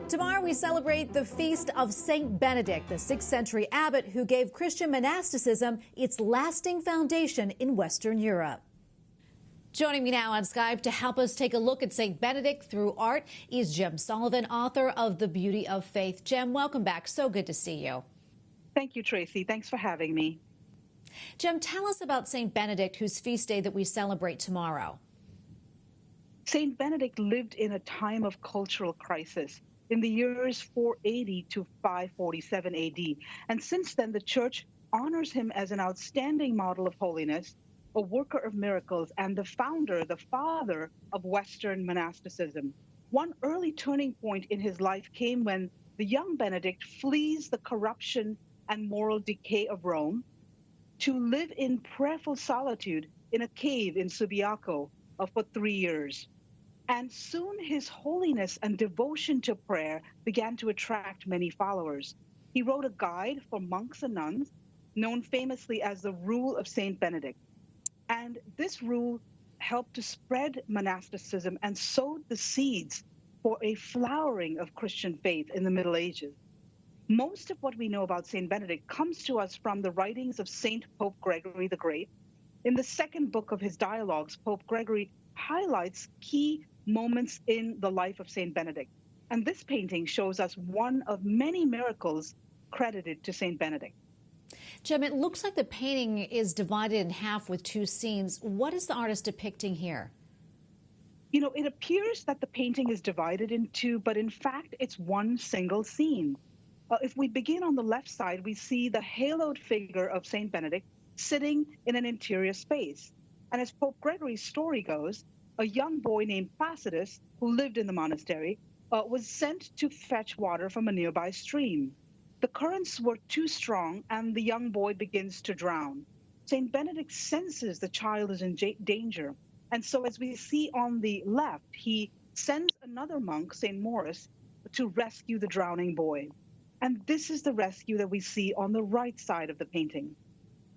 Tomorrow we celebrate the feast of Saint Benedict, the 6th century abbot who gave Christian monasticism its lasting foundation in Western Europe. Joining me now on Skype to help us take a look at Saint Benedict through art is Jem Sullivan, author of The Beauty of Faith. Jem, welcome back. So good to see you. Thank you, Tracy. Thanks for having me. Jem, tell us about Saint Benedict, whose feast day that we celebrate tomorrow. Saint Benedict lived in a time of cultural crisis in the years 480 to 547 AD. And since then, the Church honors him as an outstanding model of holiness, a worker of miracles, and the founder, the father of Western monasticism. One early turning point in his life came when the young Benedict flees the corruption and moral decay of Rome to live in prayerful solitude in a cave in Subiaco for 3 years. And soon his holiness and devotion to prayer began to attract many followers. He wrote a guide for monks and nuns, known famously as the Rule of Saint Benedict. And this rule helped to spread monasticism and sowed the seeds for a flowering of Christian faith in the Middle Ages. Most of what we know about Saint Benedict comes to us from the writings of Saint Pope Gregory the Great. In the second book of his dialogues, Pope Gregory highlights key moments in the life of Saint Benedict. And this painting shows us one of many miracles credited to Saint Benedict. Jem, it looks like the painting is divided in half with two scenes. What is the artist depicting here? You know, it appears that the painting is divided in two, but in fact, it's one single scene. If we begin on the left side, we see the haloed figure of Saint Benedict sitting in an interior space. And as Pope Gregory's story goes, a young boy named Placidus, who lived in the monastery, was sent to fetch water from a nearby stream. The currents were too strong, and the young boy begins to drown. Saint Benedict senses the child is in danger, and so as we see on the left, he sends another monk, Saint Maurice, to rescue the drowning boy. And this is the rescue that we see on the right side of the painting.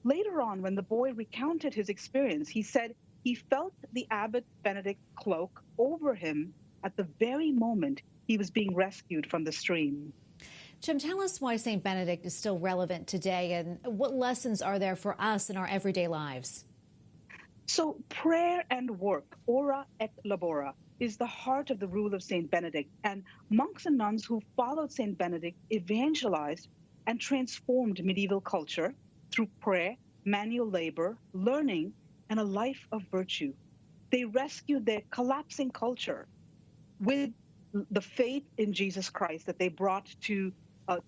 Later on, when the boy recounted his experience, he said he felt the abbot Benedict's cloak over him at the very moment he was being rescued from the stream. Jem, tell us why Saint Benedict is still relevant today and what lessons are there for us in our everyday lives? So prayer and work, ora et labora, is the heart of the rule of Saint Benedict. And monks and nuns who followed Saint Benedict evangelized and transformed medieval culture through prayer, manual labor, learning, and a life of virtue. They rescued their collapsing culture with the faith in Jesus Christ that they brought to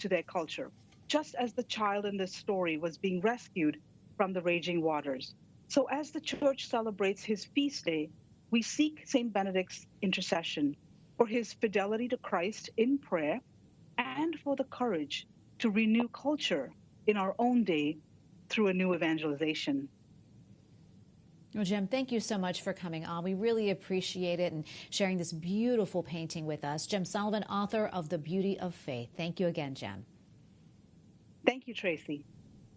their culture, just as the child in this story was being rescued from the raging waters. So as the Church celebrates his feast day, we seek Saint Benedict's intercession for his fidelity to Christ in prayer and for the courage to renew culture in our own day through a new evangelization. Well, Jem, thank you so much for coming on. We really appreciate it and sharing this beautiful painting with us. Jem Sullivan, author of The Beauty of Faith. Thank you again, Jem. Thank you, Tracy.